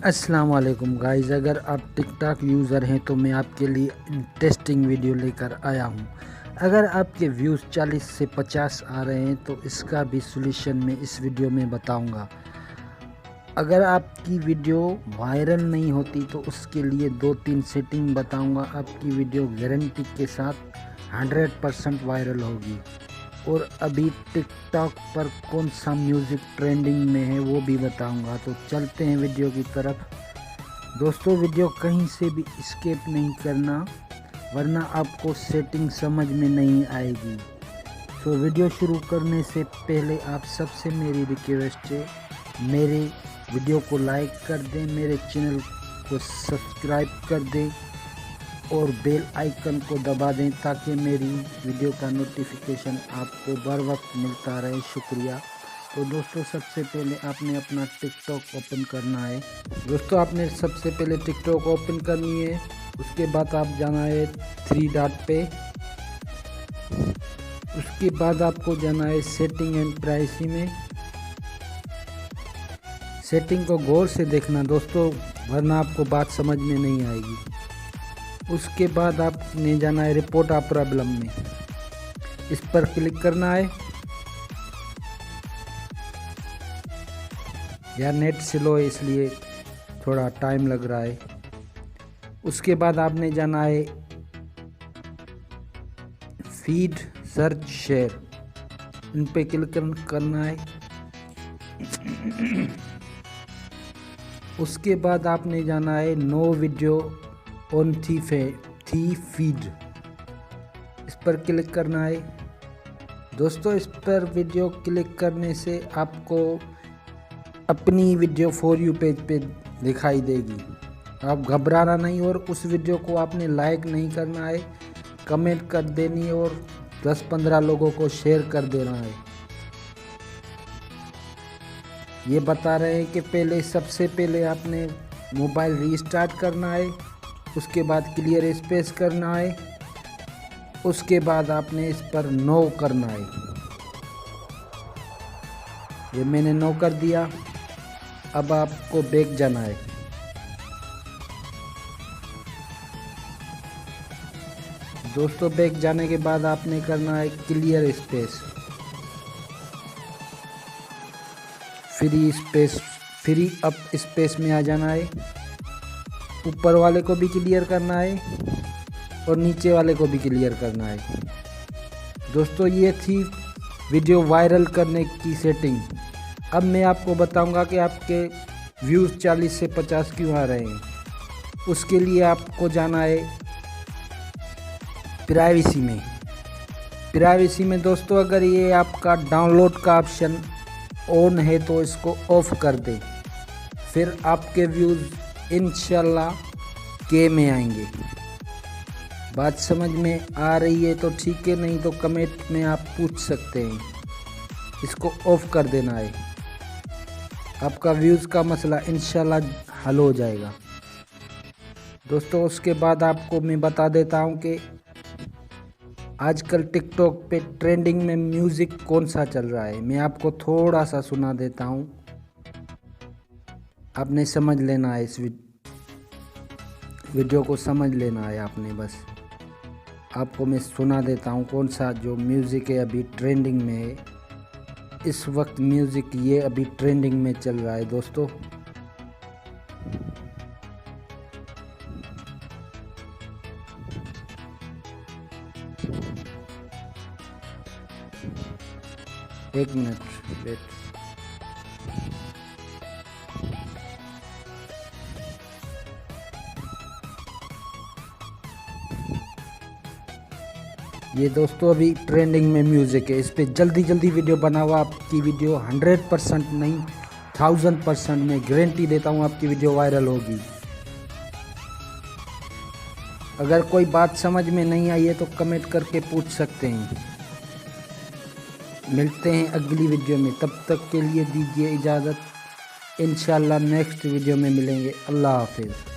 अस्सलाम वालेकुम गाइस, अगर आप टिकटॉक यूज़र हैं तो मैं आपके लिए इंटरेस्टिंग वीडियो लेकर आया हूं। अगर आपके व्यूज़ 40 से 50 आ रहे हैं तो इसका भी सॉल्यूशन मैं इस वीडियो में बताऊंगा। अगर आपकी वीडियो वायरल नहीं होती तो उसके लिए 2-3 सेटिंग बताऊंगा। आपकी वीडियो गारंटी के साथ 100% वायरल होगी। और अभी टिकटॉक पर कौन सा म्यूज़िक ट्रेंडिंग में है वो भी बताऊंगा। तो चलते हैं वीडियो की तरफ। दोस्तों, वीडियो कहीं से भी स्किप नहीं करना वरना आपको सेटिंग समझ में नहीं आएगी। तो वीडियो शुरू करने से पहले आप सबसे मेरी रिक्वेस्ट है, मेरे वीडियो को लाइक कर दें, मेरे चैनल को सब्सक्राइब कर दें और बेल आइकन को दबा दें ताकि मेरी वीडियो का नोटिफिकेशन आपको बर वक्त मिलता रहे। शुक्रिया। तो दोस्तों, सबसे पहले आपने अपना टिकटॉक ओपन करना है। दोस्तों, आपने सबसे पहले टिकटॉक ओपन करनी है। उसके बाद आप जाना है 3 डॉट पे। उसके बाद आपको जाना है सेटिंग एंड प्राइवेसी में। सेटिंग को गौर से देखना दोस्तों, वरना आपको बात समझ में नहीं आएगी। उसके बाद आपने जाना है रिपोर्ट आ प्रॉब्लम में, इस पर क्लिक करना है। यार नेट स्लो है इसलिए थोड़ा टाइम लग रहा है। उसके बाद आपने जाना है फीड सर्च शेयर, इन पे क्लिक करना है। उसके बाद आपने जाना है नो वीडियो ऑन थी फीड, इस पर क्लिक करना है। दोस्तों, इस पर वीडियो क्लिक करने से आपको अपनी वीडियो फॉर यू पेज पे दिखाई देगी। आप घबराना नहीं और उस वीडियो को आपने लाइक नहीं करना है, कमेंट कर देनी है और 10-15 लोगों को शेयर कर देना है। ये बता रहे हैं कि सबसे पहले आपने मोबाइल रीस्टार्ट करना है। उसके बाद क्लियर स्पेस करना है। उसके बाद आपने इस पर नो करना है। ये मैंने नो कर दिया। अब आपको बैक जाना है। दोस्तों, बैक जाने के बाद आपने करना है clear space, free up space में आ जाना है। ऊपर वाले को भी क्लियर करना है और नीचे वाले को भी क्लियर करना है। दोस्तों, ये थी वीडियो वायरल करने की सेटिंग। अब मैं आपको बताऊंगा कि आपके व्यूज़ 40 से 50 क्यों आ रहे हैं। उसके लिए आपको जाना है प्राइवेसी में। प्राइवेसी में दोस्तों, अगर ये आपका डाउनलोड का ऑप्शन ऑन है तो इसको ऑफ कर दें, फिर आपके व्यूज़ इंशाल्लाह के में आएंगे। बात समझ में आ रही है तो ठीक है, नहीं तो कमेंट में आप पूछ सकते हैं। इसको ऑफ कर देना है, आपका व्यूज़ का मसला इंशाल्लाह हल हो जाएगा। दोस्तों, उसके बाद आपको मैं बता देता हूं कि आजकल टिकटॉक पे ट्रेंडिंग में म्यूज़िक कौन सा चल रहा है। मैं आपको थोड़ा सा सुना देता हूं, आपने समझ लेना है। इस वीडियो को समझ लेना है आपने। बस आपको मैं सुना देता हूँ कौन सा जो म्यूज़िक है अभी ट्रेंडिंग में है। इस वक्त म्यूज़िक ये अभी ट्रेंडिंग में चल रहा है दोस्तों। एक मिनट वेट। ये दोस्तों अभी ट्रेंडिंग में म्यूज़िक है, इस पे जल्दी वीडियो बनाओ। आपकी वीडियो 100% नहीं 1000% में गारंटी देता हूँ आपकी वीडियो वायरल होगी। अगर कोई बात समझ में नहीं आई है तो कमेंट करके पूछ सकते हैं। मिलते हैं अगली वीडियो में, तब तक के लिए दीजिए इजाज़त। इंशाल्लाह नेक्स्ट वीडियो में मिलेंगे। अल्लाह हाफिज़।